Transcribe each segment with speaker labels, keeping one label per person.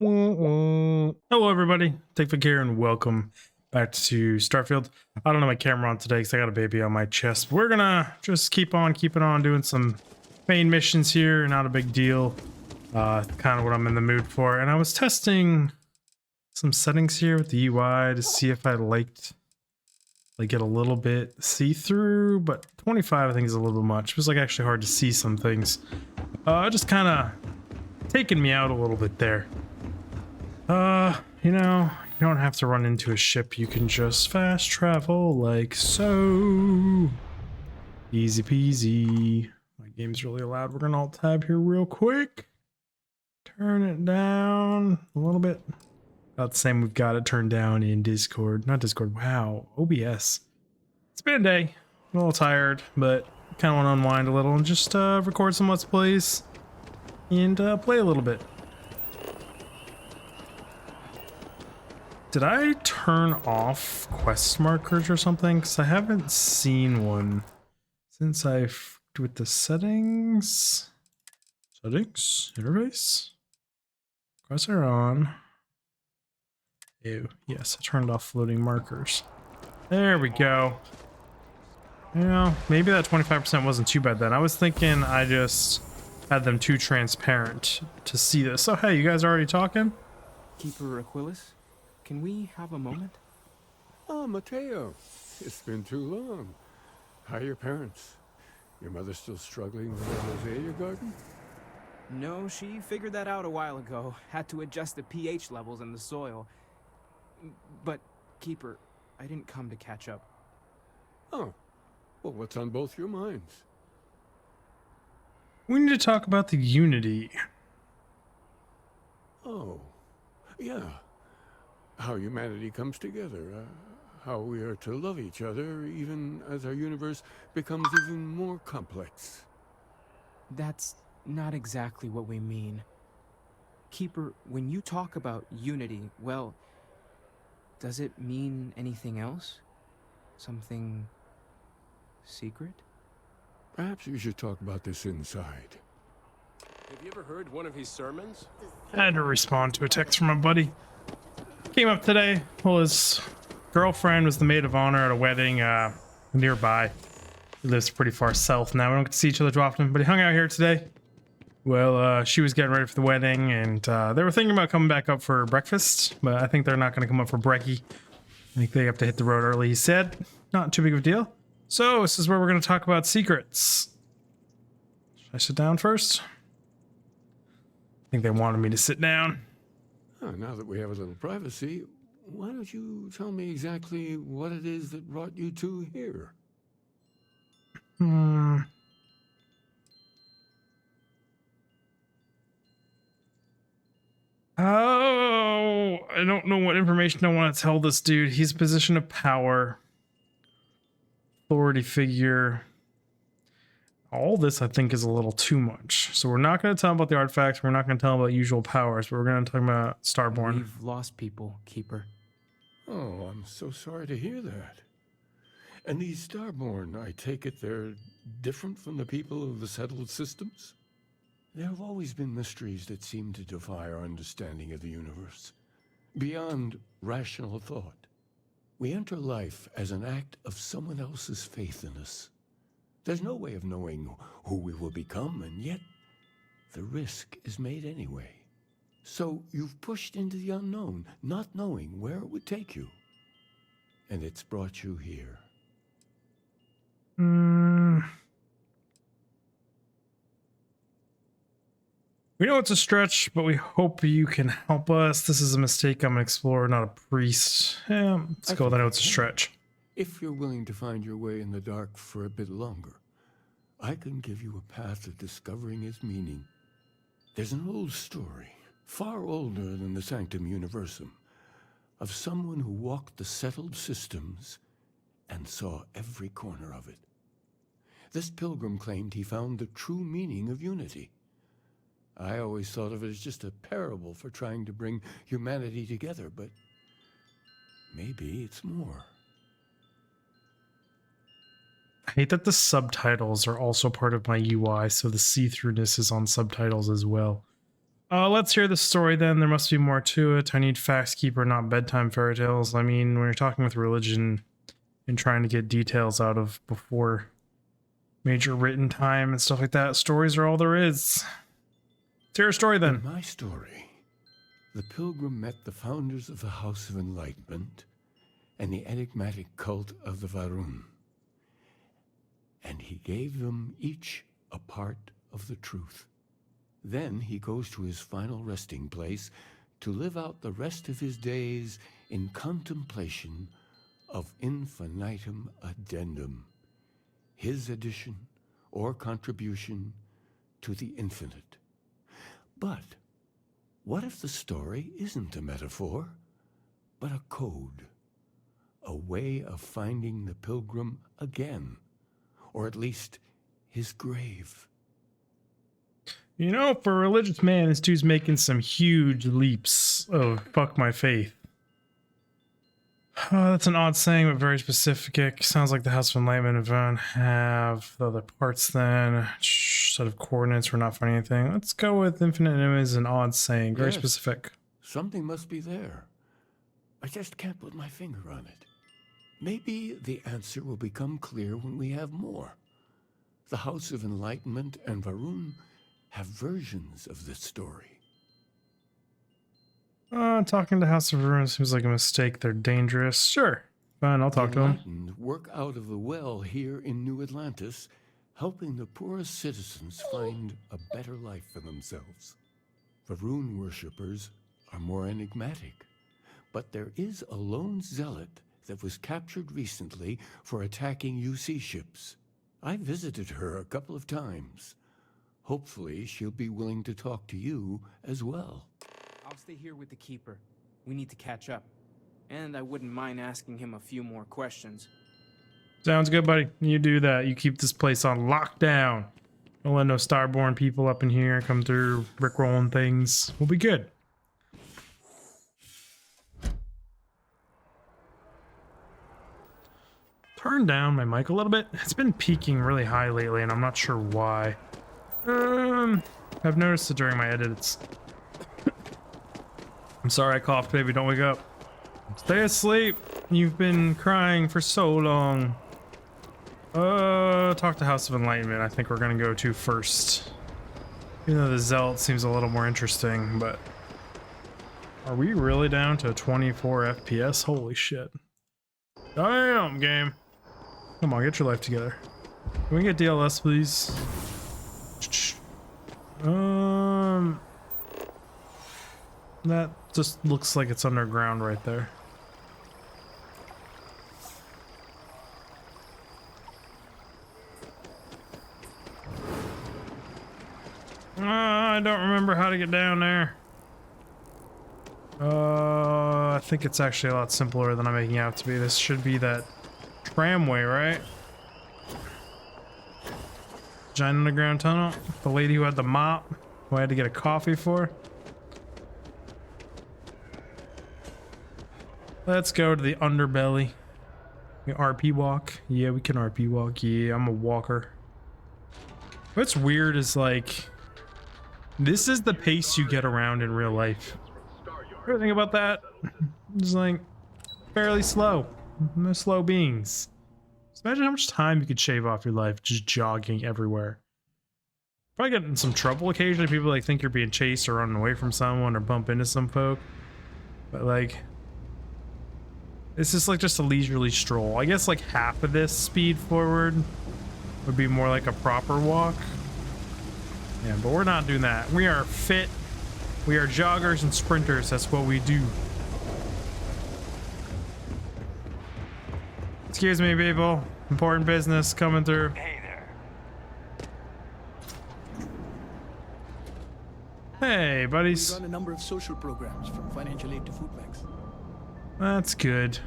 Speaker 1: Hello everybody, Digfig here and welcome back to Starfield. I don't have my camera on today because I got a baby on my chest. We're gonna just keep on keeping on doing some main missions here, not a big deal. Kind of what I'm in the mood for. And I was testing some settings here with the UI to see if I liked like get a little bit see-through, but 25 I think is a little bit much. It was like actually hard to see some things. Just kind of taking me out a little bit there. You know, you don't have to run into a ship. You can just fast travel like so. Easy peasy. My game's really loud. We're gonna alt tab here real quick. Turn it down a little bit. About the same we've got it turned down in Discord. Not Discord, wow, OBS. It's been a day. I'm a little tired, but kind of want to unwind a little and just record some Let's Plays and play a little bit. Did I turn off quest markers or something? Because I haven't seen one since I've with the settings. Settings, interface. Quests are on. Ew, yes, I turned off floating markers. There we go. You know, maybe that 25% wasn't too bad then. I was thinking I just had them too transparent to see this. Oh, hey, you guys already talking?
Speaker 2: Keeper Aquilus, can we have a moment?
Speaker 3: Oh, Mateo. It's been too long. How are your parents? Your mother still struggling with the azalea garden?
Speaker 2: No, she figured that out a while ago. Had to adjust the pH levels in the soil. But, Keeper, I didn't come to catch up.
Speaker 3: Oh. Well, what's on both your minds?
Speaker 1: We need to talk about the Unity.
Speaker 3: Oh. Yeah. How humanity comes together. How we are to love each other even as our universe becomes even more complex.
Speaker 2: That's not exactly what we mean. Keeper, when you talk about unity, well, does it mean anything else? Something secret?
Speaker 3: Perhaps you should talk about this inside.
Speaker 4: Have you ever heard one of his sermons?
Speaker 1: I had to respond to a text from a buddy. Came up today. Well, his girlfriend was the maid of honor at a wedding nearby. He lives pretty far south now. We don't get to see each other too often, but he hung out here today. Well, she was getting ready for the wedding, and they were thinking about coming back up for breakfast, but I think they're not going to come up for brekkie. I think they have to hit the road early, he said. Not too big of a deal. So, this is where we're going to talk about secrets. Should I sit down first? I think they wanted me to sit down.
Speaker 3: Oh, now that we have a little privacy, why don't you tell me exactly what it is that brought you two here?
Speaker 1: Oh, I don't know what information I want to tell this dude. He's a position of power. Authority figure. All this, I think, is a little too much. So we're not going to tell him about the artifacts. We're not going to tell him about usual powers, but we're going to talk about Starborn.
Speaker 2: We've lost people, Keeper.
Speaker 3: Oh, I'm so sorry to hear that. And these Starborn, I take it they're different from the people of the settled systems? There have always been mysteries that seem to defy our understanding of the universe. Beyond rational thought. We enter life as an act of someone else's faith in us. There's no way of knowing who we will become, and yet the risk is made anyway. So you've pushed into the unknown, not knowing where it would take you. And it's brought you here.
Speaker 1: We know it's a stretch, but we hope you can help us. This is a mistake. I'm an explorer, not a priest. Yeah, let's go. I know it's a stretch.
Speaker 3: If you're willing to find your way in the dark for a bit longer, I can give you a path of discovering its meaning. There's an old story, far older than the Sanctum Universum, of someone who walked the settled systems and saw every corner of it. This pilgrim claimed he found the true meaning of unity. I always thought of it as just a parable for trying to bring humanity together, but maybe it's more.
Speaker 1: I hate that the subtitles are also part of my UI, so the see-throughness is on subtitles as well. Let's hear the story then. There must be more to it. I need facts, keeper, not bedtime fairy tales. I mean, when you're talking with religion and trying to get details out of before major written time and stuff like that, stories are all there is. Let's hear a story then.
Speaker 3: In my story, the pilgrim met the founders of the House of Enlightenment and the enigmatic cult of the Varun, and he gave them each a part of the truth. Then he goes to his final resting place to live out the rest of his days in contemplation of infinitum addendum, his addition or contribution to the infinite. But what if the story isn't a metaphor, but a code, a way of finding the pilgrim again, or at least his grave?
Speaker 1: You know, for a religious man, this dude's making some huge leaps of fuck my faith. That's an odd saying, but very specific. Sounds like the House of Enlightenment event have the other parts then. Set of coordinates, we're not finding anything. Let's go with infinite is an odd saying, very
Speaker 3: Yes,
Speaker 1: specific.
Speaker 3: something must be there. I just can't put my finger on it. Maybe the answer will become clear when we have more. The House of Enlightenment and Varun have versions of this story.
Speaker 1: Talking to House of Ruin seems like a mistake. They're dangerous. Sure. Fine, I'll talk to
Speaker 3: The
Speaker 1: him.
Speaker 3: Enlightened work out of the well here in New Atlantis, helping the poorest citizens find a better life for themselves. Varun worshippers are more enigmatic, but there is a lone zealot that was captured recently for attacking UC ships. I visited her a couple of times. Hopefully, she'll be willing to talk to you as well.
Speaker 2: I'll stay here with the Keeper. We need to catch up. And I wouldn't mind asking him a few more questions.
Speaker 1: Sounds good, buddy. You do that. You keep this place on lockdown. Don't let no Starborn people up in here come through rickrolling things. We'll be good. Turn down my mic a little bit. It's been peaking really high lately, and I'm not sure why. I've noticed it during my edits. I'm sorry I coughed, baby. Don't wake up. Stay asleep. You've been crying for so long. Talk to House of Enlightenment. I think we're gonna go to first. Even though the Zealot seems a little more interesting, but... Are we really down to 24 FPS? Holy shit. Damn, game. Come on, get your life together. Can we get DLS, please? That just looks like it's underground right there. I don't remember how to get down there. I think it's actually a lot simpler than I'm making it out to be. This should be that tramway, right? Giant underground tunnel. The lady who had the mop, who I had to get a coffee for. Let's go to the underbelly. We RP walk. Yeah, we can RP walk. Yeah, I'm a walker. What's weird is like, this is the pace you get around in real life. Ever think about that? Just like fairly slow. No slow beings. Just imagine how much time you could shave off your life just jogging everywhere. Probably get in some trouble occasionally. People like think you're being chased or running away from someone or bump into some folk. But like, it's just like just a leisurely stroll. I guess like half of this speed forward would be more like a proper walk. Yeah, but we're not doing that. We are fit. We are joggers and sprinters. That's what we do. Excuse me, people. Important business coming through.
Speaker 5: Hey there.
Speaker 1: Hey, buddies.
Speaker 5: We run a number of social programs, from financial aid to food banks.
Speaker 1: That's good.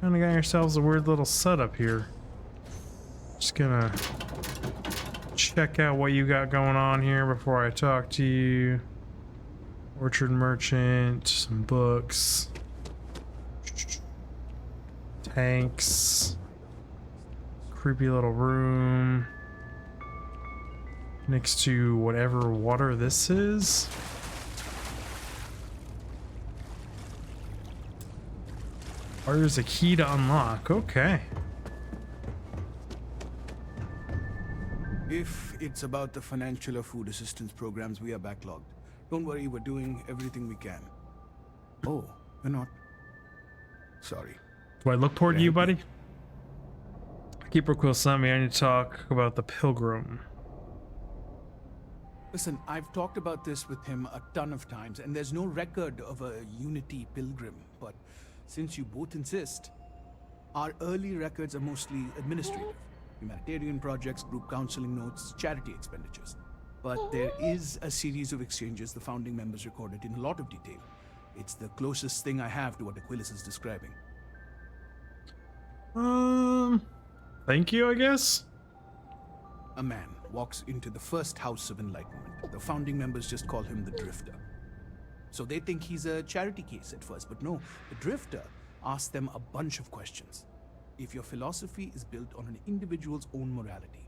Speaker 1: Kinda got yourselves a weird little setup here. Just gonna check out what you got going on here before I talk to you. Orchard merchant, some books. Tanks. Creepy little room. next to whatever water this is. There's a key to unlock. Okay.
Speaker 5: If it's about the financial or food assistance programs, we are backlogged. Don't worry, we're doing everything we can. Oh, we're not. Sorry.
Speaker 1: Do I look poor to you, buddy? Keeper Quill sent me. I need to talk about the pilgrim.
Speaker 5: Listen, I've talked about this with him a ton of times, and there's no record of a Unity pilgrim. But since you both insist, our early records are mostly administrative. Humanitarian projects, group counseling notes, charity expenditures. But there is a series of exchanges the founding members recorded in a lot of detail. It's the closest thing I have to what Aquilus is describing.
Speaker 1: Thank you, I guess.
Speaker 5: A man walks into the first House of Enlightenment. The founding members just call him the Drifter. So they think he's a charity case at first, but no, the Drifter asks them a bunch of questions. If your philosophy is built on an individual's own morality,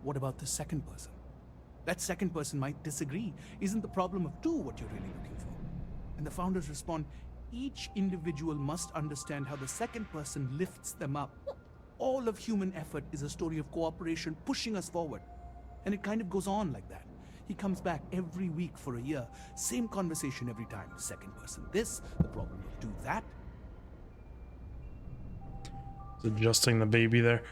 Speaker 5: what about the second person? That second person might disagree. Isn't the problem of two what you're really looking for? And the founders respond, each individual must understand how the second person lifts them up. All of human effort is a story of cooperation pushing us forward. And it kind of goes on like that. He comes back every week for a year. Same conversation every time. Second person this, the problem of two that.
Speaker 1: Adjusting the baby there.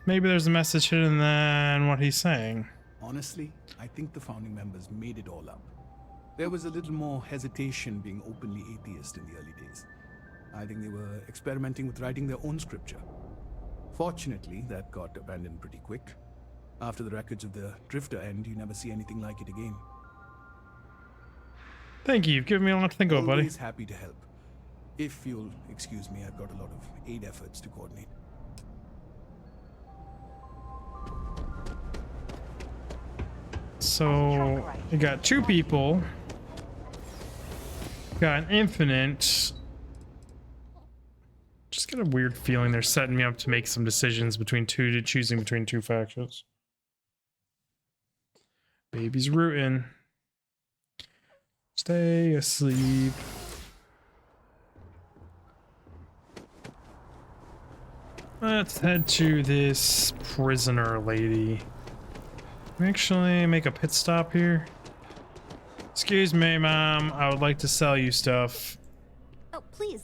Speaker 1: Maybe there's a message hidden in what he's saying.
Speaker 5: Honestly, I think the founding members made it all up. There was a little more hesitation being openly atheist in the early days. I think they were experimenting with writing their own scripture. Fortunately, that got abandoned pretty quick. After the records of the Drifter end, you never see anything like it again.
Speaker 1: Thank you. You've given me a lot to think about, buddy.
Speaker 5: Always happy to help. If you'll excuse me, I've got a lot of aid efforts to coordinate.
Speaker 1: So, you got two people. Got an infinite. Just get a weird feeling they're setting me up to make some decisions between choosing between two factions. Baby's rooting. Stay asleep. Let's head to this prisoner lady. Actually, make a pit stop here. Excuse me, ma'am. I would like to sell you stuff.
Speaker 6: Oh, please.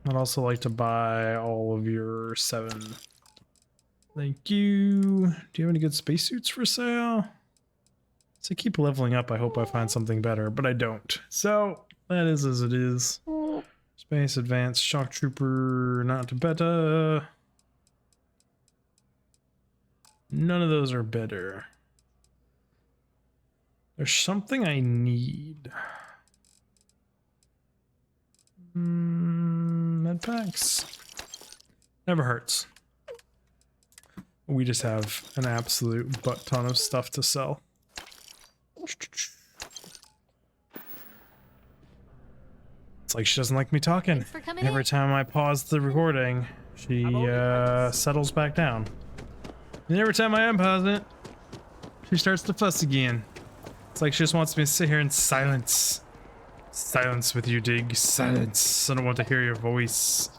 Speaker 1: I'd also like to buy all of your 7. Thank you. Do you have any good spacesuits for sale? So keep leveling up. I hope I find something better, but I don't. So that is as it is. Space Advanced Shock Trooper, not better. None of those are better. There's something I need. Med packs. Never hurts. We just have an absolute butt ton of stuff to sell. It's like she doesn't like me talking. Every time I pause the recording, she settles back down. And every time I unpause it, she starts to fuss again. It's like she just wants me to sit here in silence. Silence with you, Dig. Silence. I don't want to hear your voice.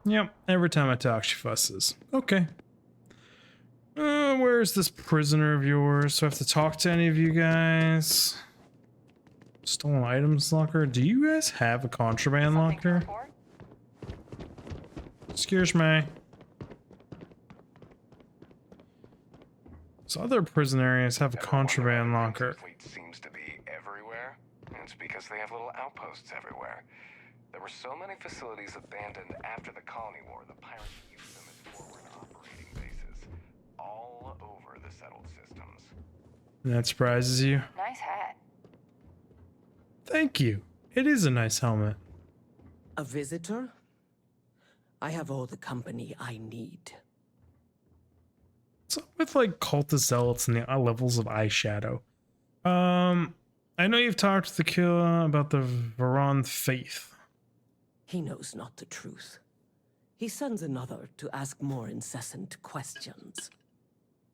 Speaker 1: Yep, every time I talk, she fusses. Okay. Where's this prisoner of yours? Do I have to talk to any of you guys? Stolen items locker? Do you guys have a contraband locker? Excuse me. So other prison areas have a contraband locker.
Speaker 7: Fleet seems to be everywhere, and it's because they have little outposts everywhere. There were so many facilities abandoned after the colony war, the pirates used them as forward operating bases all over the settled systems.
Speaker 1: That surprises you?
Speaker 6: Nice hat.
Speaker 1: Thank you. It is a nice helmet.
Speaker 8: A visitor? I have all the company I need.
Speaker 1: What's up with like cultist zealots and the levels of eyeshadow? I know you've talked to the killer about the Varon faith.
Speaker 8: He knows not the truth. he sends another to ask more incessant questions.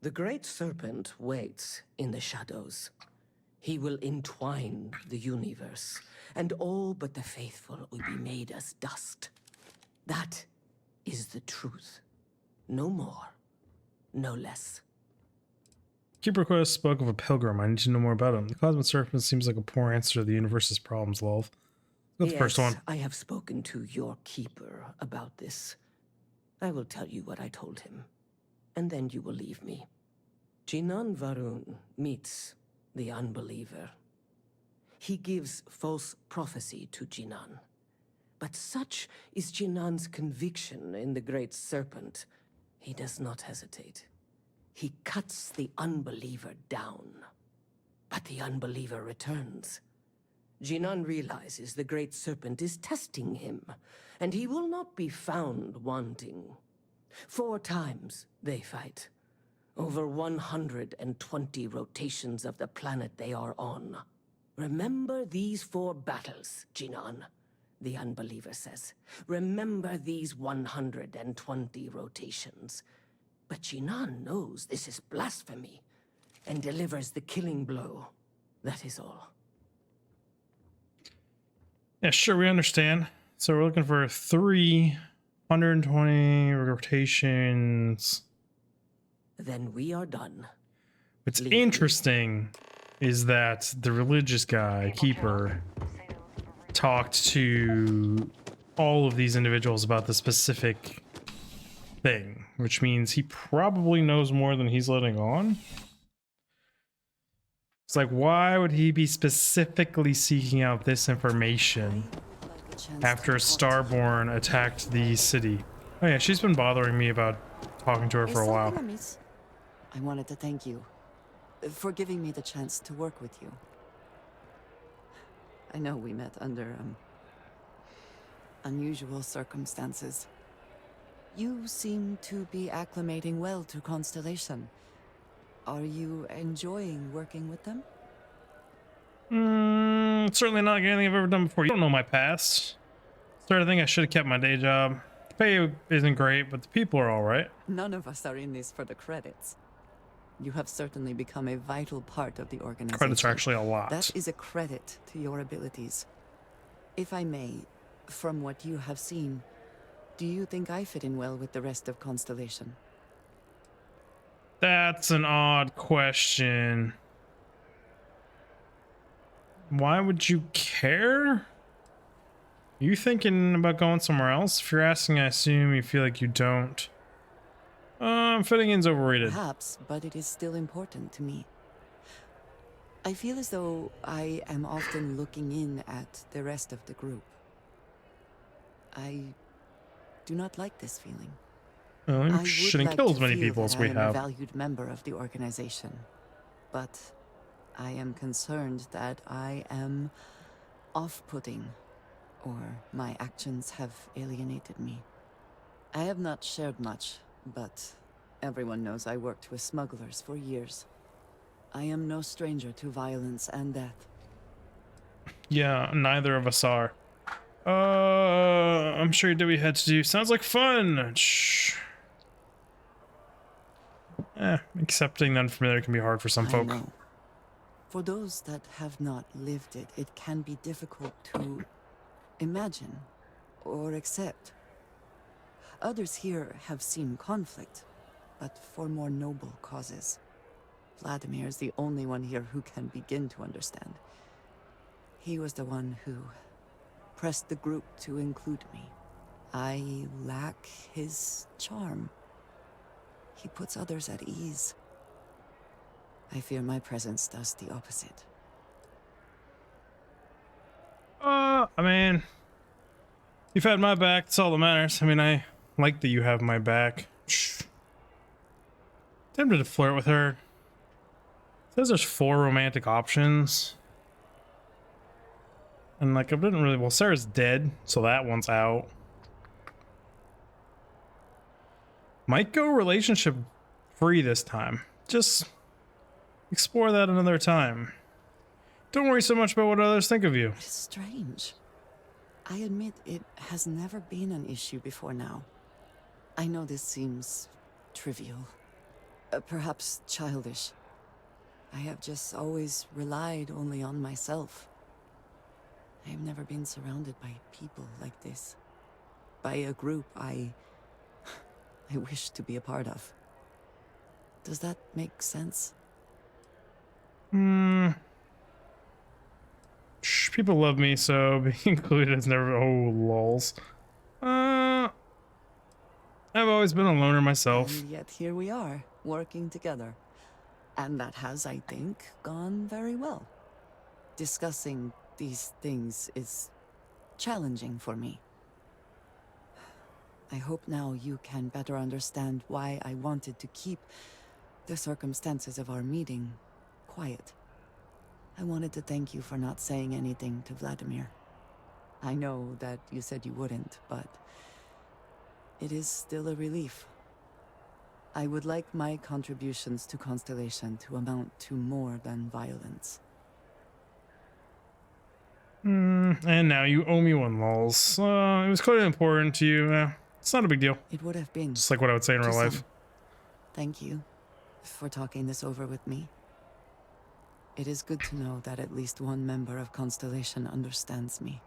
Speaker 8: The Great Serpent waits in the shadows. He will entwine the universe, and all but the faithful will be made as dust. That is the truth. No more, no less.
Speaker 1: Keeper Quest spoke of a pilgrim. I need to know more about him. The Cosmic Serpent seems like a poor answer to the universe's problems, lol. That's the first one.
Speaker 8: I have spoken to your keeper about this. I will tell you what I told him, and then you will leave me. Jinan Varun meets the unbeliever. He gives false prophecy to Jinan. But such is Jinan's conviction in the Great Serpent, he does not hesitate. He cuts the unbeliever down. But the unbeliever returns. Jinan realizes the Great Serpent is testing him, and he will not be found wanting. 4 times they fight. Over 120 rotations of the planet they are on. Remember these 4 battles, Jinan, the unbeliever says. Remember these 120 rotations. But Jinan knows this is blasphemy, and delivers the killing blow. That is all.
Speaker 1: Yeah, sure, we understand. So we're looking for 320 rotations.
Speaker 8: Then we are done.
Speaker 1: What's interesting is that the religious guy, Keeper, talked to all of these individuals about the specific thing, which means he probably knows more than he's letting on. It's like, why would he be specifically seeking out this information after Starborn attacked the city? Oh yeah, she's been bothering me about talking to her for a while.
Speaker 9: I wanted to thank you for giving me the chance to work with you. I know we met under unusual circumstances. You seem to be acclimating well to Constellation. Are you enjoying working with them?
Speaker 1: Certainly not like anything I've ever done before. You don't know my past. Started to think I should have kept my day job. The pay isn't great, but the people are all right.
Speaker 9: None of us are in this for the credits. You have certainly become a vital part of the organization.
Speaker 1: Credits are actually a lot.
Speaker 9: That is a credit to your abilities. If I may, from what you have seen, do you think I fit in well with the rest of Constellation?
Speaker 1: That's an odd question. Why would you care? Are you thinking about going somewhere else? If you're asking, I assume you feel like you don't. Fitting in's overrated.
Speaker 9: Perhaps, but it is still important to me. I feel as though I am often looking in at the rest of the group. I do not like this feeling.
Speaker 1: Well, you shouldn't kill as many people as we
Speaker 9: I am
Speaker 1: have.
Speaker 9: a valued member of the organization, but I am concerned that I am off-putting, or my actions have alienated me. I have not shared much, but everyone knows I worked with smugglers for years. I am no stranger to violence and death.
Speaker 1: Yeah, neither of us are. I'm sure you did what you had to do. Sounds like fun. Shh. Accepting the unfamiliar can be hard for some folk.
Speaker 9: I know. For those that have not lived it, it can be difficult to imagine or accept. Others here have seen conflict, but for more noble causes. Vladimir is the only one here who can begin to understand. He was the one who pressed the group to include me. I lack his charm. He puts others at ease. I fear my presence does the opposite.
Speaker 1: I mean, you've had my back. That's all that matters. I mean, I like that you have my back. Shh. Tempted to flirt with her. Says there's 4 romantic options. And like, I didn't really, well, Sarah's dead, so that one's out. Might go relationship free this time. Just explore that another time. Don't worry so much about what others think of you.
Speaker 9: It is strange. I admit it has never been an issue before now. I know this seems trivial, perhaps childish. I have just always relied only on myself. I have never been surrounded by people like this. By a group I wish to be a part of. Does that make sense?
Speaker 1: People love me, so being included is never. Oh, lols. I've always been a loner myself.
Speaker 9: And yet here we are, working together. And that has, I think, gone very well. Discussing these things is challenging for me. I hope now you can better understand why I wanted to keep the circumstances of our meeting quiet. I wanted to thank you for not saying anything to Vladimir. I know that you said you wouldn't, but it is still a relief. I would like my contributions to Constellation to amount to more than violence.
Speaker 1: And now you owe me one, lols. It was clearly important to you. It's not a big deal.
Speaker 9: It would have been.
Speaker 1: Just like what I would say in
Speaker 9: to
Speaker 1: real life.
Speaker 9: some. Thank you for talking this over with me. It is good to know that at least one member of Constellation understands me.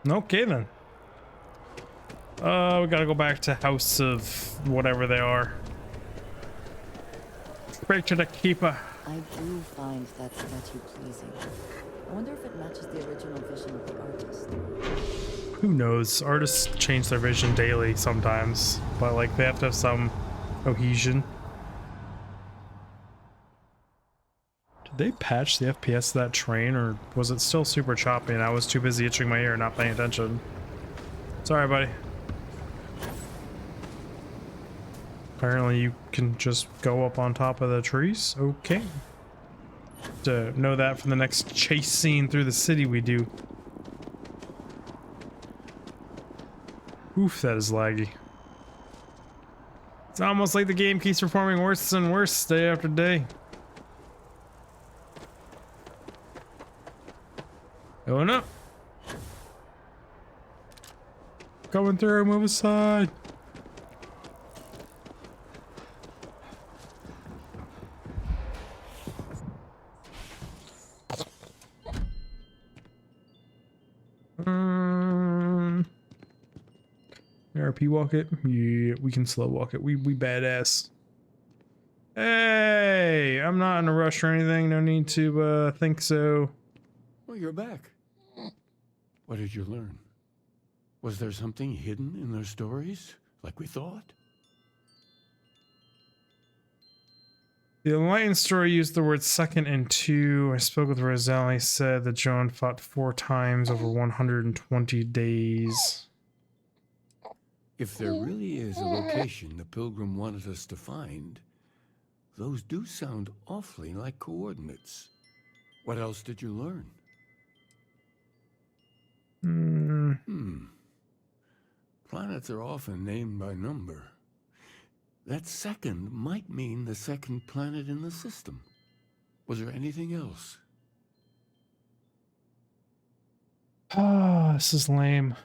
Speaker 1: Okay then. We gotta go back to House of whatever they are. Break to the Keeper.
Speaker 9: I do find that statue pleasing. I wonder if it matches the original vision of the artist.
Speaker 1: Who knows? Artists change their vision daily sometimes, but like they have to have some cohesion. Did they patch the FPS of that train, or was it still super choppy and I was too busy itching my ear and not paying attention? Sorry, buddy. Apparently you can just go up on top of the trees. Okay. To know that for the next chase scene through the city we do. Oof, that is laggy. It's almost like the game keeps performing worse and worse day after day. Going up. Going through, move aside. RP walk it? Yeah, we can slow walk it. We badass. Hey, I'm not in a rush or anything. No need to think so.
Speaker 3: Well, you're back. What did you learn? Was there something hidden in their stories, like we thought?
Speaker 1: The Enlightened story used the word second and two. I spoke with Roselle. He said that Joan fought 4 times over 120 days.
Speaker 3: If there really is a location the Pilgrim wanted us to find, those do sound awfully like coordinates. What else did you learn? Planets are often named by number. That second might mean the second planet in the system. Was there anything else?
Speaker 1: Ah, this is lame.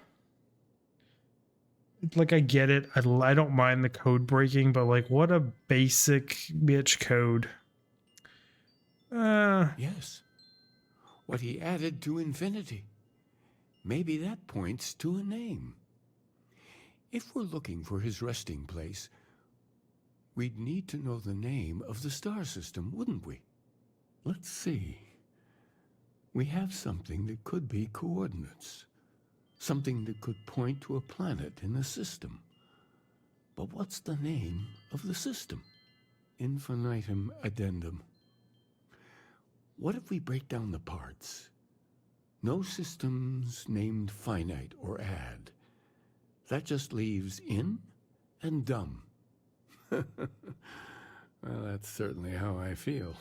Speaker 1: Like, I get it. I don't mind the code breaking, but like, what a basic bitch code.
Speaker 3: Yes. What he added to infinity. Maybe that points to a name. If we're looking for his resting place, we'd need to know the name of the star system, wouldn't we? Let's see. We have something that could be coordinates. Something that could point to a planet in the system. But what's the name of the system? Infinitum addendum. What if we break down the parts? No systems named finite or add. That just leaves in and dumb. Well, that's certainly how I feel.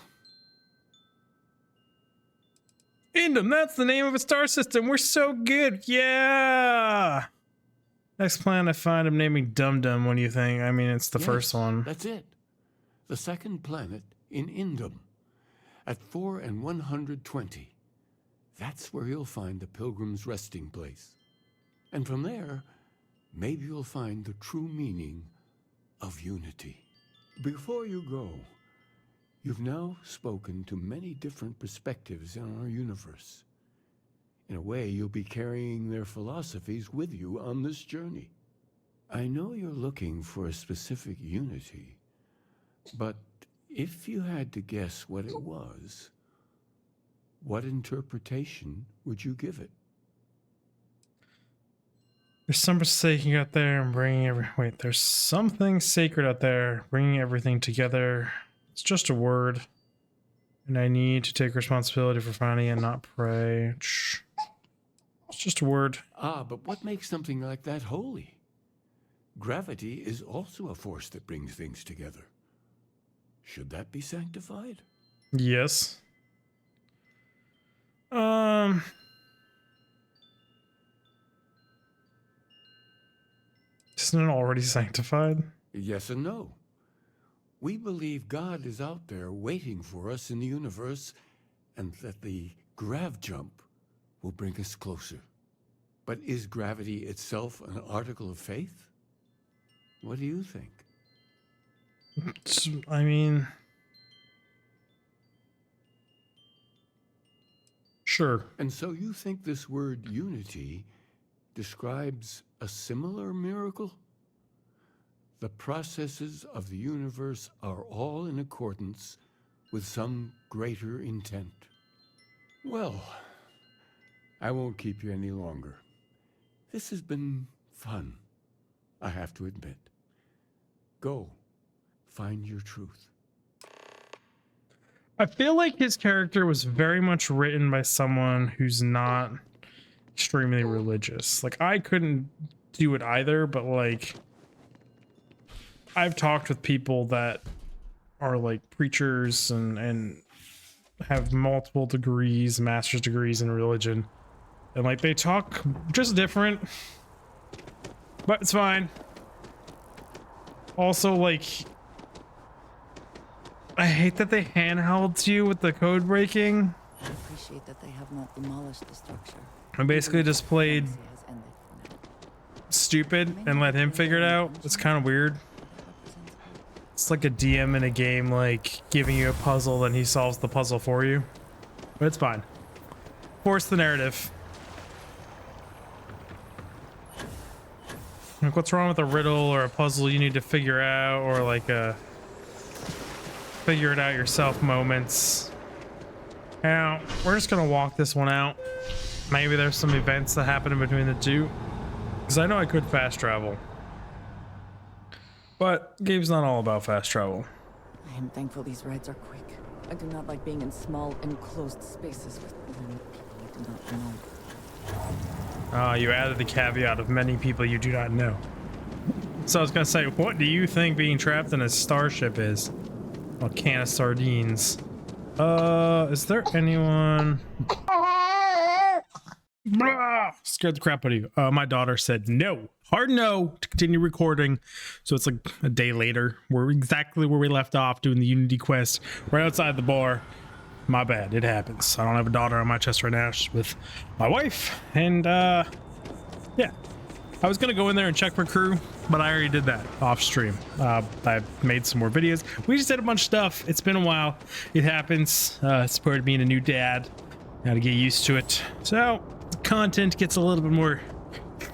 Speaker 1: Indum, that's the name of a star system. We're so good. Yeah. Next plan I find, I'm naming Dum Dum. What do you think? I mean, it's the first one.
Speaker 3: That's it. The second planet in Indum. At 4 and 120. That's where you'll find the Pilgrim's resting place. And from there, maybe you'll find the true meaning of unity. Before you go, you've now spoken to many different perspectives in our universe. In a way, you'll be carrying their philosophies with you on this journey. I know you're looking for a specific unity, but if you had to guess what it was, what interpretation would you give it?
Speaker 1: There's something sacred out there and there's something sacred out there, bringing everything together. It's just a word. And I need to take responsibility for finding it, not pray. It's just a word.
Speaker 3: Ah, but what makes something like that holy? Gravity is also a force that brings things together. Should that be sanctified?
Speaker 1: Yes. Isn't it already sanctified?
Speaker 3: Yes and no. We believe God is out there waiting for us in the universe, and that the grav jump will bring us closer. But is gravity itself an article of faith? What do you think?
Speaker 1: I mean, sure.
Speaker 3: And so you think this word unity describes a similar miracle? The processes of the universe are all in accordance with some greater intent. Well, I won't keep you any longer. This has been fun, I have to admit. Go, find your truth.
Speaker 1: I feel like his character was very much written by someone who's not extremely religious. Like, I couldn't do it either, but like, I've talked with people that are like preachers and have multiple degrees, master's degrees in religion, and like they talk just different, but it's fine. Also, like, I hate that they handheld you with the code breaking.
Speaker 9: I appreciate that they have not demolished the structure.
Speaker 1: I basically just played stupid and let him figure it out. It's kind of weird. It's like a DM in a game, like giving you a puzzle and he solves the puzzle for you. But it's fine. Force the narrative. Like, what's wrong with a riddle or a puzzle you need to figure out, or like a figure it out yourself moments? Now, we're just gonna walk this one out. Maybe there's some events that happen in between the two, because I know I could fast travel. But game's not all about fast travel.
Speaker 9: I am thankful these rides are quick. I do not like being in small, enclosed spaces with many people I do not know.
Speaker 1: You added the caveat of many people you do not know. So I was gonna say, what do you think being trapped in a starship is? A can of sardines. Is there anyone? Blah! Scared the crap out of you. My daughter said no. Hard no to continue recording. So it's like a day later. We're exactly where we left off doing the Unity quest. Right outside the bar. My bad. It happens. I don't have a daughter on my chest right now. She's with my wife. And yeah. I was gonna go in there and check for crew, but I already did that off stream. I made some more videos. We just did a bunch of stuff. It's been a while. It happens. It's part of being a new dad. Gotta get used to it. So content gets a little bit more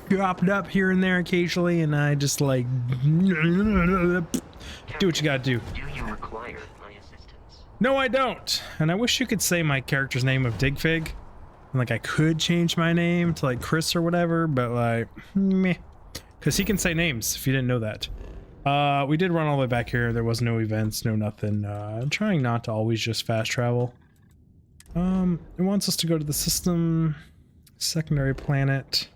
Speaker 1: chopped up here and there occasionally, and I just like do what you gotta do.
Speaker 10: Do you require my assistance?
Speaker 1: No, I don't. And I wish you could say my character's name of Digfig. And like I could change my name to like Chris or whatever, but like meh. Because he can say names if you didn't know that. We did run all the way back here. There was no events, no nothing. I'm trying not to always just fast travel. It wants us to go to the system secondary planet.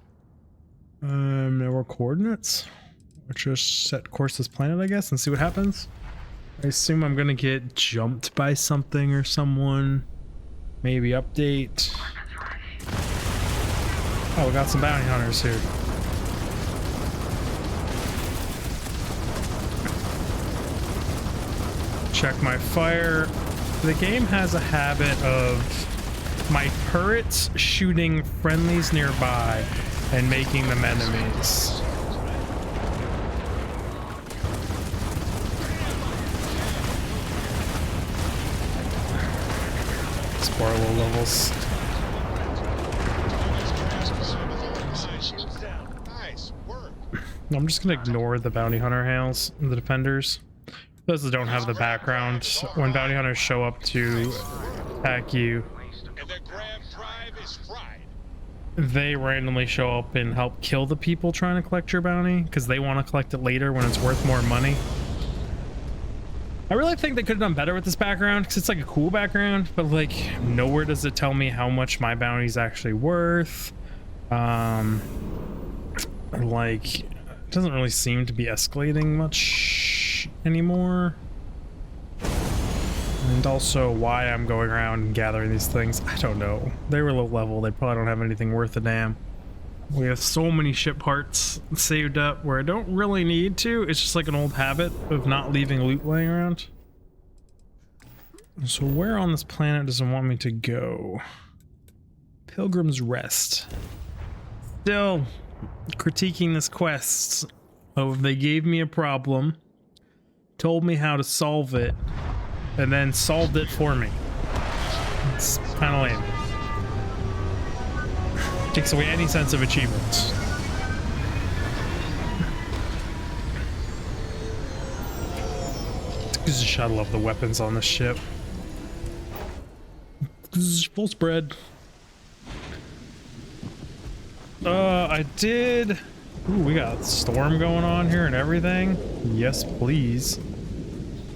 Speaker 1: There were coordinates. Let's just set course this planet, I guess, and see what happens. I assume I'm gonna get jumped by something or someone. Maybe update. Oh, we got some bounty hunters here. Check my fire. The game has a habit of my turrets shooting friendlies nearby and making them enemies. Explore low levels. I'm just gonna ignore the bounty hunter hails, the defenders. Those that don't have the background, when bounty hunters show up to attack you, they randomly show up and help kill the people trying to collect your bounty because they want to collect it later when it's worth more money. I really think they could have done better with this background because it's like a cool background, but like nowhere does it tell me how much my bounty is actually worth. Like it doesn't really seem to be escalating much anymore. And also why I'm going around and gathering these things, I don't know. They were low level, they probably don't have anything worth a damn. We have so many ship parts saved up where I don't really need to. It's just like an old habit of not leaving loot laying around. So where on this planet does it want me to go? Pilgrim's Rest. Still critiquing this quest. Oh, they gave me a problem, told me how to solve it, and then solved it for me. It's kind of lame. Takes away any sense of achievement. Just I love the weapons on this ship. Full spread. I did. Ooh, we got a storm going on here and everything. Yes, please.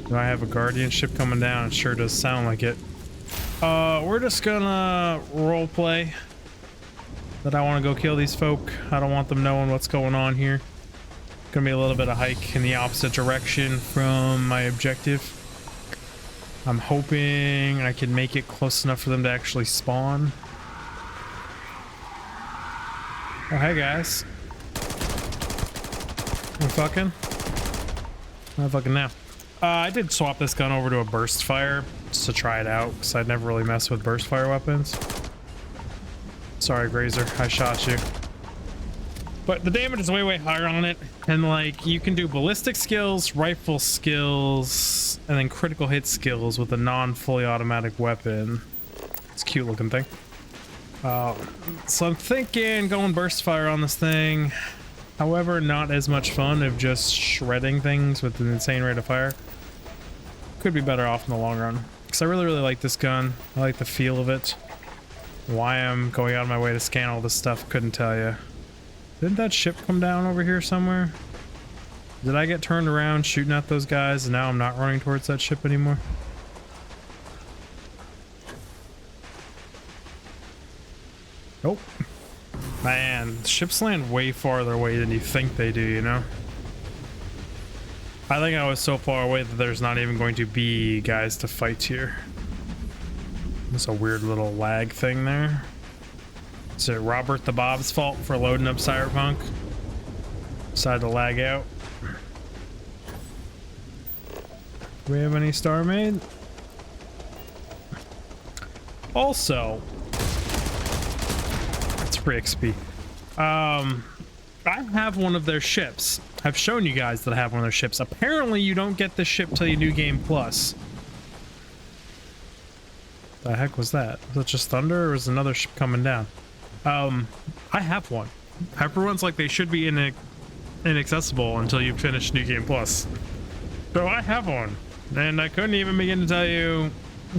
Speaker 1: Do I have a guardian ship coming down? It sure does sound like it. We're just gonna role play that I want to go kill these folk. I don't want them knowing what's going on here. Gonna be a little bit of hike in the opposite direction from my objective. I'm hoping I can make it close enough for them to actually spawn. Oh, hey guys. I'm fucking. I'm fucking now. I did swap this gun over to a burst fire just to try it out because I'd never really messed with burst fire weapons. Sorry, Grazer, I shot you. But the damage is way, way higher on it. And like, you can do ballistic skills, rifle skills, and then critical hit skills with a non-fully automatic weapon. It's a cute looking thing. So I'm thinking going burst fire on this thing. However, not as much fun of just shredding things with an insane rate of fire. Could be better off in the long run. Because I really, really like this gun. I like the feel of it. Why I'm going out of my way to scan all this stuff, couldn't tell you. Didn't that ship come down over here somewhere? Did I get turned around shooting at those guys and now I'm not running towards that ship anymore? Nope. Man, ships land way farther away than you think they do, you know? I think I was so far away that there's not even going to be guys to fight here. There's a weird little lag thing there. Is it Robert the Bob's fault for loading up Cyberpunk? Decided to lag out. Do we have any Star Maid? Also, it's free XP. I have one of their ships. I've shown you guys that I have one of their ships. Apparently, you don't get this ship till you do Game Plus. The heck was that? Was it just thunder or was another ship coming down? I have one. Everyone's like they should be inaccessible until you finish New Game Plus. So I have one. And I couldn't even begin to tell you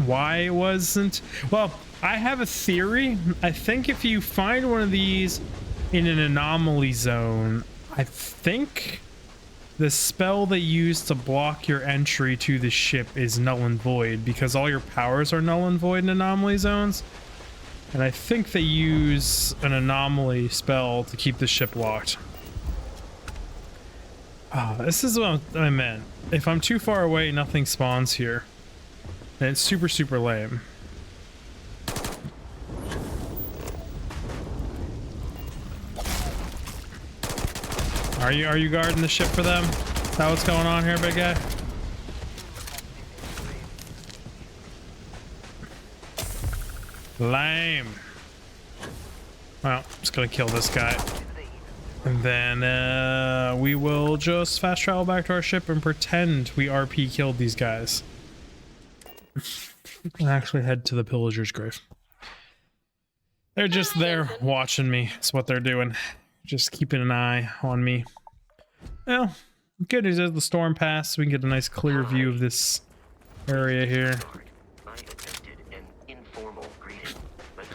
Speaker 1: why it wasn't. Well, I have a theory. I think if you find one of these in an anomaly zone, I think the spell they use to block your entry to the ship is null and void because all your powers are null and void in anomaly zones. And I think they use an anomaly spell to keep the ship locked. This is what I meant. If I'm too far away, nothing spawns here. And it's super, super lame. Are you guarding the ship for them? Is that what's going on here, big guy? Lame. Well, just gonna kill this guy. And then we will just fast travel back to our ship and pretend we RP killed these guys. and actually head to the pillager's grave. They're just there watching me. That's what they're doing. Just keeping an eye on me. Well, good news is the storm passed, so we can get a nice clear view of this area here.
Speaker 10: I attempted an informal greeting, but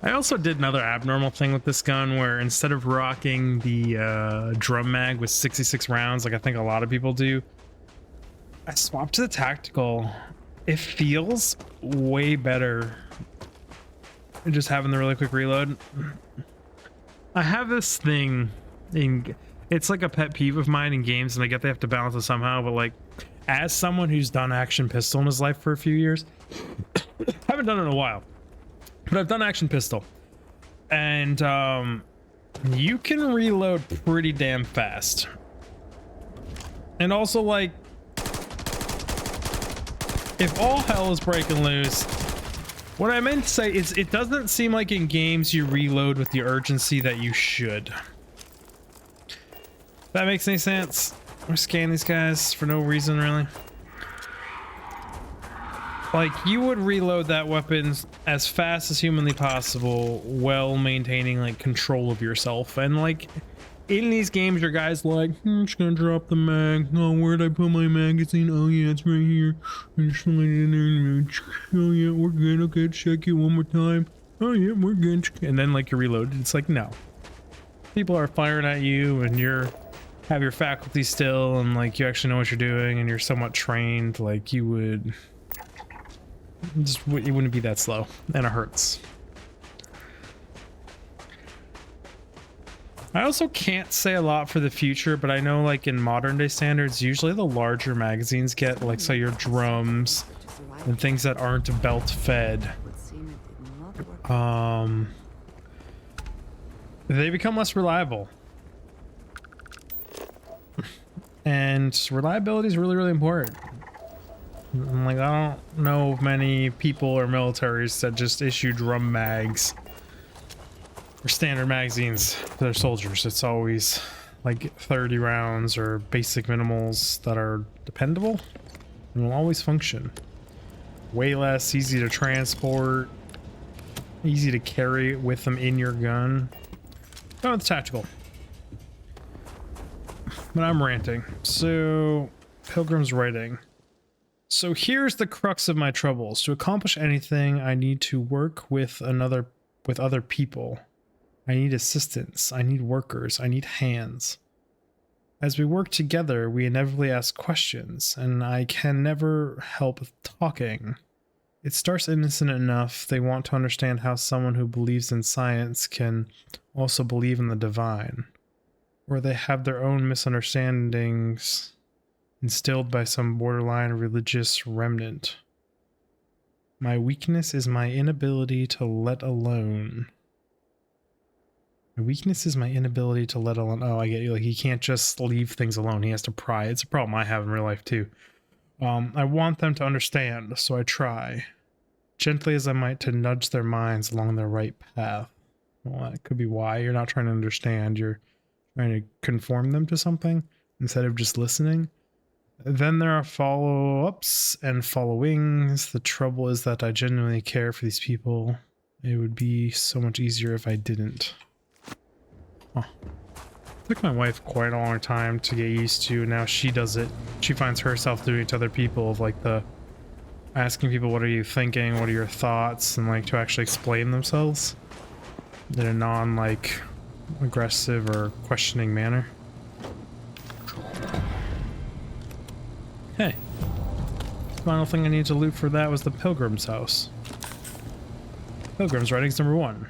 Speaker 1: I also did another abnormal thing with this gun where instead of rocking the drum mag with 66 rounds, like I think a lot of people do, I swapped to the tactical. It feels way better just having the really quick reload. I have this thing in, it's like a pet peeve of mine in games, and I get they have to balance it somehow, but like as someone who's done action pistol in his life for a few years, haven't done it in a while, but I've done action pistol, and you can reload pretty damn fast. And also, like, if all hell is breaking loose, what I meant to say is it doesn't seem like in games you reload with the urgency that you should. If that makes any sense? We're scanning these guys for no reason, really. Like, you would reload that weapon as fast as humanly possible while maintaining, like, control of yourself. And, like, in these games, your guy's like, I'm just gonna drop the mag. Oh, where'd I put my magazine? Oh, yeah, it's right here. And just slide it in there. Oh, yeah, we're good. Okay, check it one more time. Oh, yeah, we're good. And then, like, you're reloaded. It's like, no. People are firing at you, and you're have your faculty still, and, like, you actually know what you're doing, and you're somewhat trained. Like, you would... just, it wouldn't be that slow, and it hurts. I also can't say a lot for the future, but I know, like, in modern day standards, usually the larger magazines get, like, say your drums and things that aren't belt fed, they become less reliable. And reliability is really, really important. Like, I don't know of many people or militaries that just issue drum mags or standard magazines for their soldiers. It's always like 30 rounds or basic minimals that are dependable and will always function. Way less easy to transport, easy to carry with them in your gun. Oh, it's tactical. But I'm ranting. So, Pilgrim's writing. So here's the crux of my troubles. To accomplish anything, I need to work with other people. I need assistance. I need workers. I need hands. As we work together, we inevitably ask questions, and I can never help talking. It starts innocent enough. They want to understand how someone who believes in science can also believe in the divine. Or they have their own misunderstandings instilled by some borderline religious remnant. My weakness is my inability to let alone. My weakness is my inability to let alone. Oh, I get you. Like, he can't just leave things alone. He has to pry. It's a problem I have in real life too. I want them to understand, so I try, gently as I might, to nudge their minds along the right path. Well, that could be why you're not trying to understand. You're trying to conform them to something instead of just listening. Then there are follow-ups and followings. The trouble is that I genuinely care for these people. It would be so much easier if I didn't. Huh. It took my wife quite a long time to get used to. Now she does it. She finds herself doing it to other people, of like the asking people, what are you thinking? What are your thoughts? And like to actually explain themselves in a non like aggressive or questioning manner. Hey, final thing I need to loot for that was the Pilgrim's house. Pilgrim's writings number 1.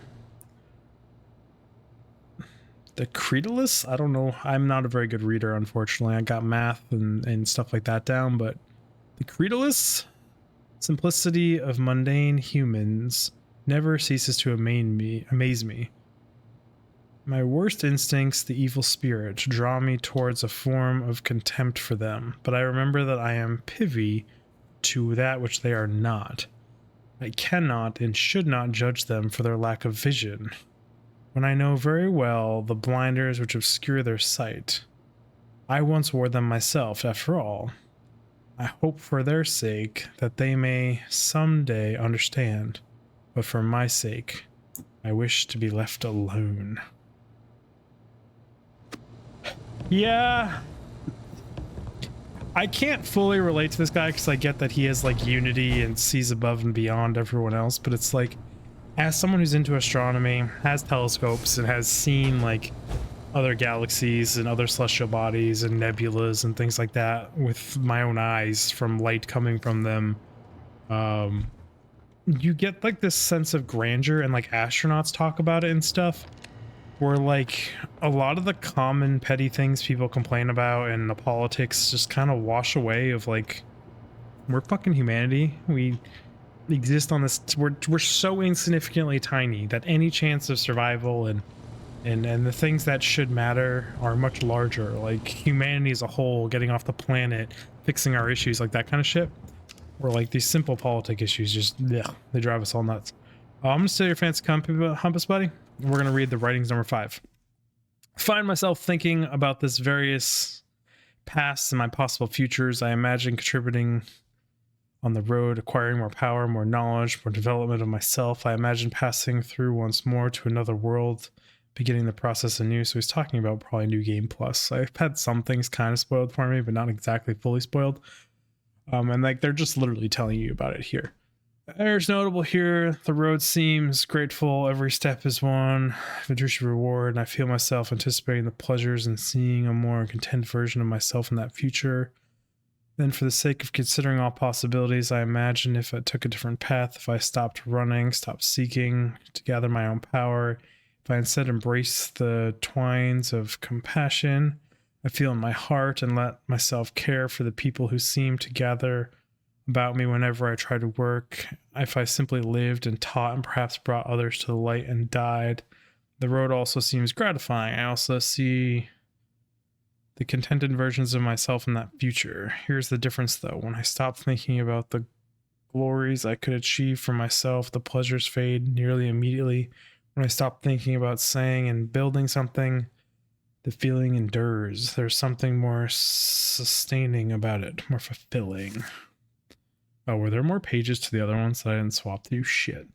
Speaker 1: The Credulous? I don't know. I'm not a very good reader, unfortunately. I got math and stuff like that down, but the Credulous simplicity of mundane humans never ceases to amaze me. My worst instincts, the evil spirit, draw me towards a form of contempt for them, but I remember that I am privy to that which they are not. I cannot and should not judge them for their lack of vision, when I know very well the blinders which obscure their sight. I once wore them myself, after all. I hope for their sake that they may someday understand, but for my sake, I wish to be left alone. Yeah, I can't fully relate to this guy because I get that he has like unity and sees above and beyond everyone else, but it's like, as someone who's into astronomy, has telescopes, and has seen like other galaxies and other celestial bodies and nebulas and things like that with my own eyes from light coming from them, you get like this sense of grandeur, and like astronauts talk about it and stuff, where like a lot of the common petty things people complain about and the politics just kind of wash away of like, we're fucking humanity. We exist on this, we're so insignificantly tiny that any chance of survival and the things that should matter are much larger, like humanity as a whole, getting off the planet, fixing our issues, like that kind of shit. Or like these simple politic issues, just, yeah, they drive us all nuts. I'm gonna steal your fancy compass, buddy. We're gonna read the writings number 5. Find myself thinking about this various pasts and my possible futures. I imagine contributing on the road, acquiring more power, more knowledge, more development of myself. I imagine passing through once more to another world, beginning the process anew. So he's talking about probably New Game Plus. I've had some things kind of spoiled for me, but not exactly fully spoiled. And like they're just literally telling you about it here. There's notable here. The road seems grateful. Every step is one Vidrushi reward, and I feel myself anticipating the pleasures and seeing a more content version of myself in that future. Then, for the sake of considering all possibilities, I imagine if I took a different path, if I stopped running, stopped seeking to gather my own power, if I instead embrace the twines of compassion I feel in my heart and let myself care for the people who seem to gather about me whenever I try to work, if I simply lived and taught and perhaps brought others to the light and died, the road also seems gratifying. I also see the contented versions of myself in that future. Here's the difference though. When I stop thinking about the glories I could achieve for myself, the pleasures fade nearly immediately. When I stop thinking about saying and building something, the feeling endures. There's something more sustaining about it, more fulfilling. Oh, were there more pages to the other ones that I didn't swap through? Shit.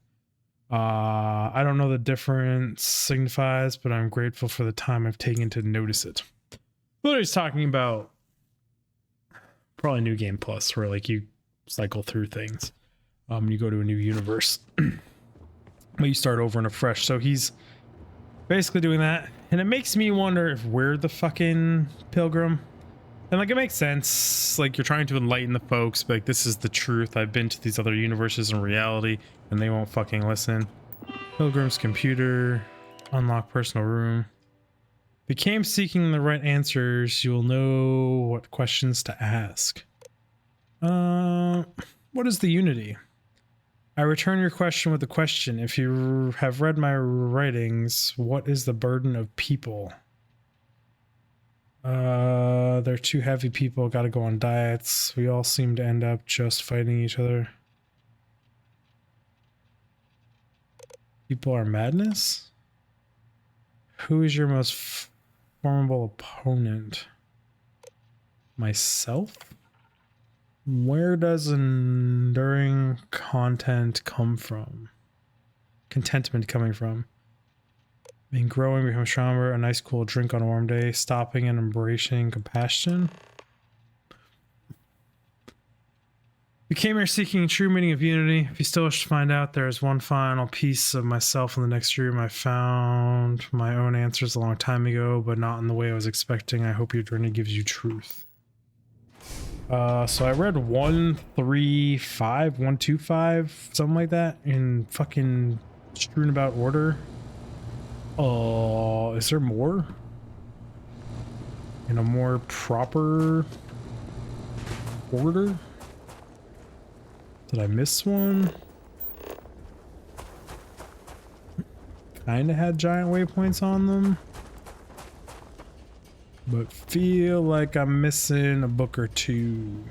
Speaker 1: I don't know the difference signifies, but I'm grateful for the time I've taken to notice it. Literally he's talking about probably New Game Plus, where like you cycle through things. You go to a new universe. But you start over and afresh. So he's basically doing that. And it makes me wonder if we're the fucking pilgrim. And like it makes sense. Like you're trying to enlighten the folks, but like this is the truth. I've been to these other universes in reality and they won't fucking listen. Pilgrim's computer. Unlock personal room. If you came seeking the right answers, you will know what questions to ask. What is the unity? I return your question with a question. If you have read my writings, what is the burden of people? They're too heavy people, gotta go on diets. We all seem to end up just fighting each other. People are madness? Who is your most formidable opponent? Myself? Where does enduring content come from? Contentment coming from? Being growing, become stronger, a nice cool drink on a warm day, stopping and embracing compassion. You came here seeking true meaning of unity. If you still wish to find out, there is one final piece of myself in the next room. I found my own answers a long time ago, but not in the way I was expecting. I hope your journey gives you truth. So I read 125, something like that, in fucking strewn about order. Is there more? In a more proper order? Did I miss one? Kinda had giant waypoints on them. But feel like I'm missing a book or two.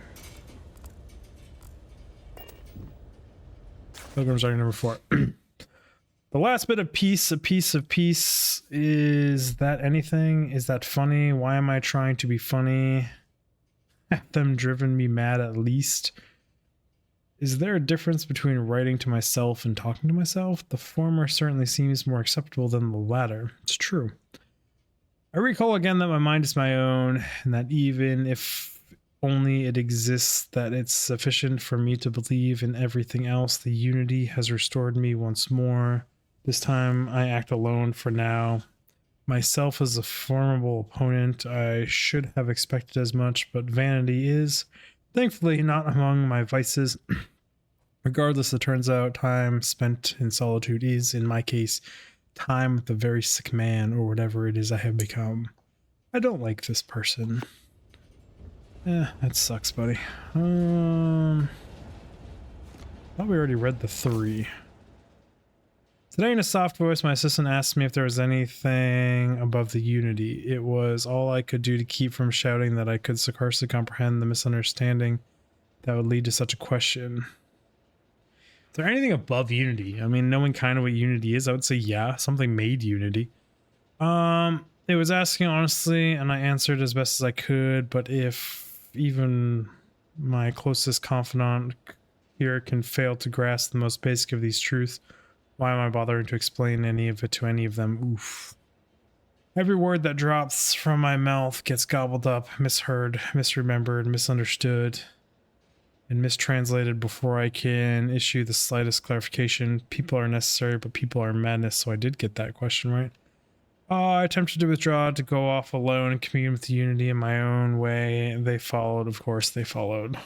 Speaker 1: Pilgrim's Journey number 4. The last bit of peace, a piece of peace. Is that anything? Is that funny? Why am I trying to be funny? have them driven me mad at least. Is there a difference between writing to myself and talking to myself? The former certainly seems more acceptable than the latter. It's true. I recall again that my mind is my own, and that even if only it exists, that it's sufficient for me to believe in everything else. The unity has restored me once more. This time I act alone for now. Myself is a formidable opponent. I should have expected as much, but vanity is, thankfully, not among my vices. Regardless, it turns out time spent in solitude is, in my case, time with a very sick man, or whatever it is I have become. I don't like this person. That sucks, buddy. Thought we already read the 3. Today in a soft voice, my assistant asked me if there was anything above the unity. It was all I could do to keep from shouting that I could scarcely comprehend the misunderstanding that would lead to such a question. Is there anything above unity? I mean, knowing kind of what unity is, I would say yeah, something made unity. It was asking honestly, and I answered as best as I could, but if even my closest confidant here can fail to grasp the most basic of these truths, why am I bothering to explain any of it to any of them? Oof. Every word that drops from my mouth gets gobbled up, misheard, misremembered, misunderstood, and mistranslated before I can issue the slightest clarification. People are necessary, but people are madness, so I did get that question right. I attempted to withdraw, to go off alone and commune with the unity in my own way. They followed, of course they followed.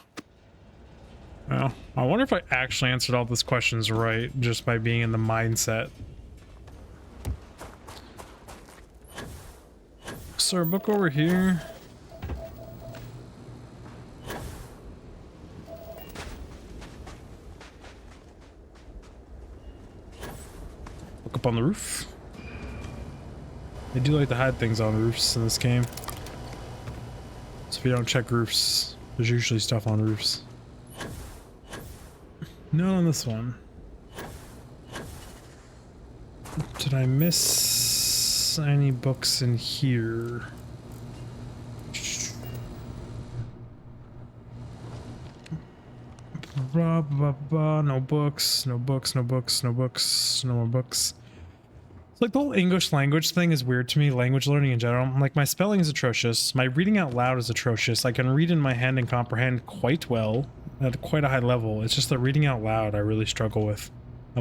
Speaker 1: Well, I wonder if I actually answered all these questions right, just by being in the mindset. Is there a book over here? Look up on the roof. They do like to hide things on roofs in this game. So if you don't check roofs, there's usually stuff on roofs. Not on this one. Did I miss any books in here? Blah, blah, blah. No books, no books, no books, no books, no more books. It's like the whole English language thing is weird to me, language learning in general. Like, my spelling is atrocious, my reading out loud is atrocious. I can read in my hand and comprehend quite well at quite a high level. It's just that reading out loud I really struggle with.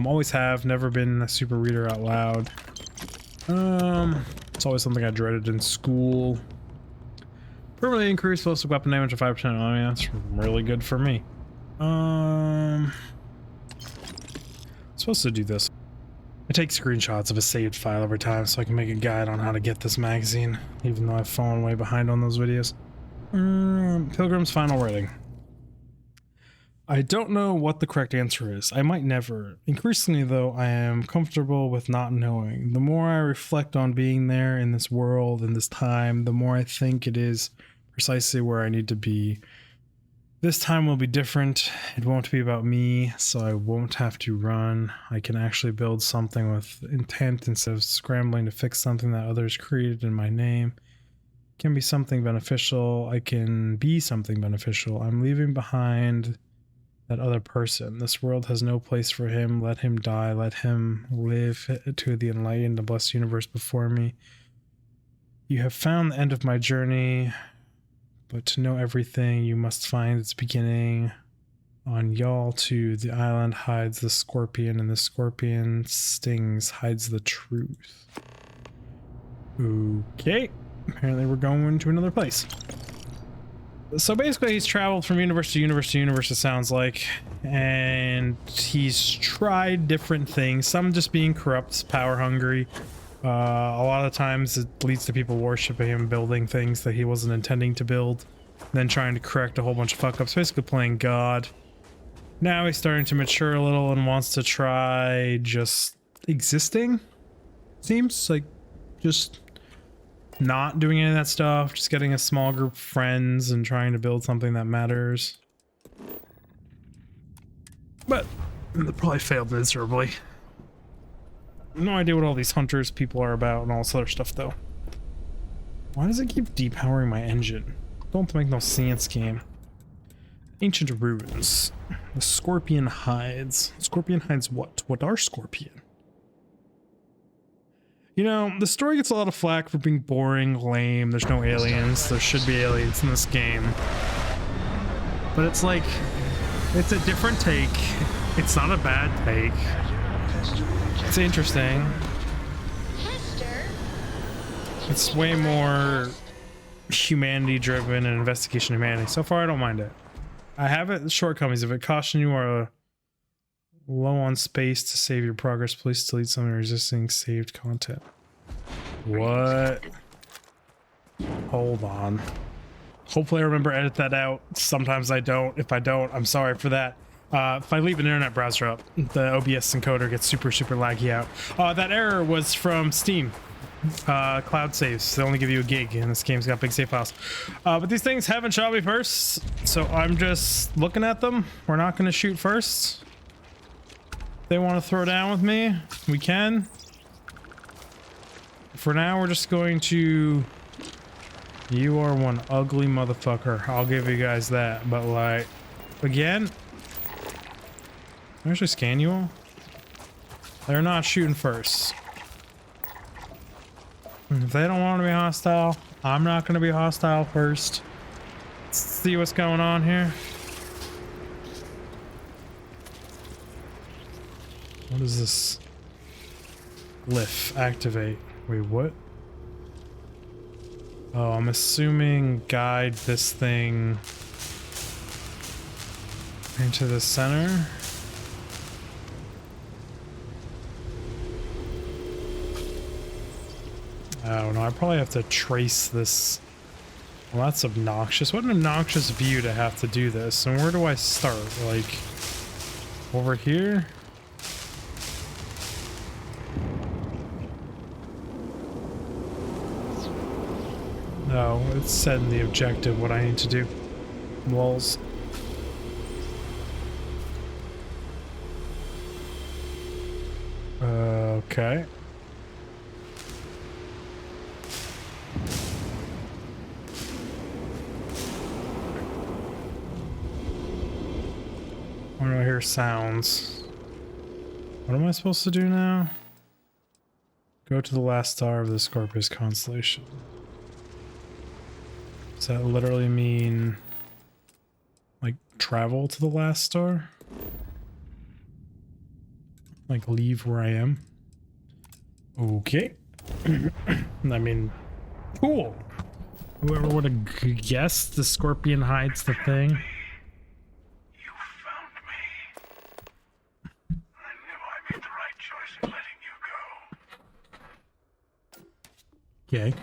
Speaker 1: Always have, never been a super reader out loud. It's always something I dreaded in school. Permanently increased ballistic weapon damage to 5%. Oh yeah, that's really good for me. I'm supposed to do this. I take screenshots of a saved file every time so I can make a guide on how to get this magazine, even though I've fallen way behind on those videos. Pilgrim's final rating. I don't know what the correct answer is. I might never. Increasingly, though, I am comfortable with not knowing. The more I reflect on being there in this world, in this time, the more I think it is precisely where I need to be. This time will be different. It won't be about me, so I won't have to run. I can actually build something with intent instead of scrambling to fix something that others created in my name. It can be something beneficial. I can be something beneficial. I'm leaving behind that other person. This world has no place for him. Let him die. Let him live to the enlightened and blessed universe before me. You have found the end of my journey, but to know everything, you must find its beginning. On Y'all 2, the island hides the scorpion, and the scorpion stings hides the truth. Okay. Apparently we're going to another place. So basically he's traveled from universe to universe to universe, it sounds like, and he's tried different things, some just being corrupt, power hungry. A lot of times it leads to people worshiping him, building things that he wasn't intending to build, then trying to correct a whole bunch of fuck-ups, basically playing God. Now he's starting to mature a little and wants to try just existing. Seems like just not doing any of that stuff, just getting a small group of friends and trying to build something that matters. But they probably failed miserably. No idea what all these hunters people are about and all this other stuff though. Why does it keep depowering my engine? Don't make no sense, game. Ancient ruins. The scorpion hides. Scorpion hides what? What are scorpion? You know, the story gets a lot of flack for being boring, lame. There's no aliens. There should be aliens in this game. But it's like, it's a different take. It's not a bad take. It's interesting. It's way more humanity driven and investigation of humanity. So far, I don't mind it. I have it shortcomings. If it caution you are low on space to save your progress, please delete some of your existing saved content. What? Hold on. Hopefully I remember to edit that out. Sometimes I don't. If I don't, I'm sorry for that. If I leave an internet browser up, the OBS encoder gets super laggy out. That error was from Steam. Cloud saves. They only give you a gig, and this game's got big save files. But these things haven't shot me first, so I'm just looking at them. We're not going to shoot first. If they want to throw down with me, we can. For now, we're just going to... You are one ugly motherfucker. I'll give you guys that. But, like, again... Can I actually scan you all? They're not shooting first. If they don't want to be hostile, I'm not going to be hostile first. Let's see what's going on here. What is this? Glyph. Activate. Wait, what? Oh, I'm assuming guide this thing into the center. I don't know. I probably have to trace this. Well, that's obnoxious. What an obnoxious view to have to do this. And where do I start? Like, over here? No, it's setting the objective, what I need to do. Walls. Okay. Where do I hear sounds? What am I supposed to do now? Go to the last star of the Scorpius constellation. Does that literally mean, like, travel to the last star? Like, leave where I am? Okay. I mean, cool. Whoever would have guessed the Scorpion hides the thing.
Speaker 11: You found me. I knew I made the right choice in letting you go.
Speaker 1: Okay.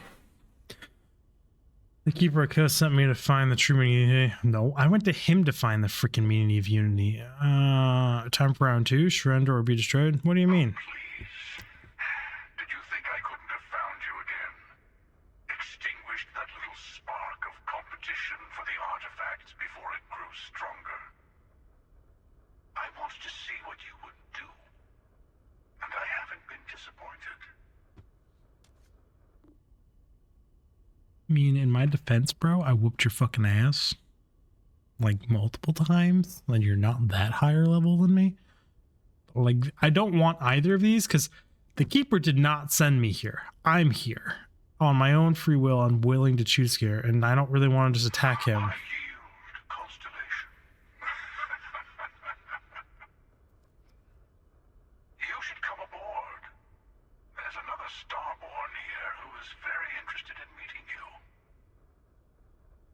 Speaker 1: The Keeper of Chaos sent me to find the true meaning of unity. No, I went to him to find the freaking meaning of unity. Time for round 2. Surrender or be destroyed? What do you mean?
Speaker 11: Please. Did you think I couldn't have found you again? Extinguished that little spark of competition for the artifacts before it grew stronger. I wanted to see what you would do. And I haven't been disappointed.
Speaker 1: I mean, in my defense, bro, I whooped your fucking ass. Like, multiple times. And you're not that higher level than me. Like, I don't want either of these, because the Keeper did not send me here. I'm here. On my own free will, I'm willing to choose here, and I don't really want to just attack him.
Speaker 11: I yield, Constellation. You should come aboard. There's another Starborn here who is very interested in meeting you.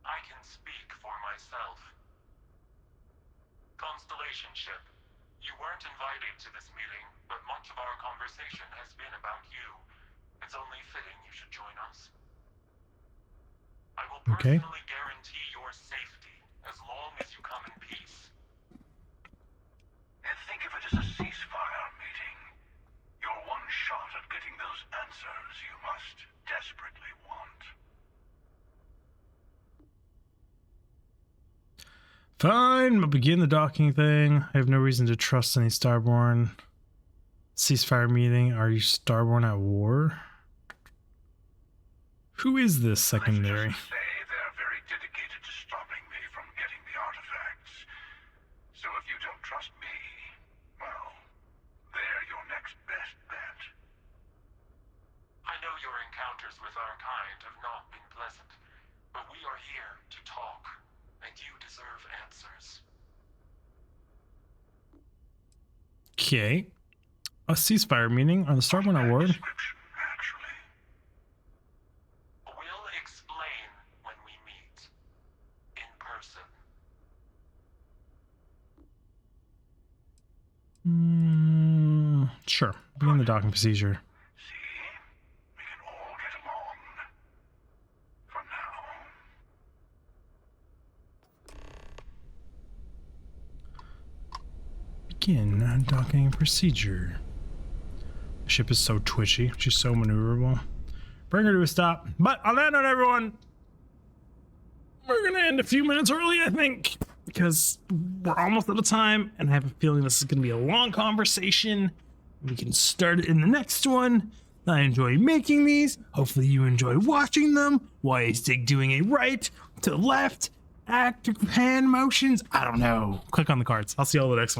Speaker 12: I can speak for myself. Constellation ship, you weren't invited to this meeting, but much of our conversation has been about you. It's only fitting you should join us. I will personally guarantee your safety as long as you come in peace.
Speaker 11: And think of it as a ceasefire meeting. Your one shot at getting those answers you must desperately want.
Speaker 1: Fine, I'll begin the docking thing. I have no reason to trust any Starborn. Ceasefire meeting. Are you Starborn at war? Who is this secondary?
Speaker 11: Let's just say they're very dedicated
Speaker 1: Okay. A ceasefire meeting on the Starborn Award.
Speaker 12: We'll explain when we meet. In person.
Speaker 1: Sure. Begin the docking procedure.
Speaker 11: We can all get along. For now.
Speaker 1: Begin docking procedure. The ship is so twitchy. She's so maneuverable. Bring her to a stop. But on that note, everyone, we're going to end a few minutes early, I think, because we're almost out of time, and I have a feeling this is going to be a long conversation. We can start it in the next one. I enjoy making these. Hopefully you enjoy watching them. Why is Dig doing a right to left active hand motions? I don't know. Click on the cards. I'll see you all the next one.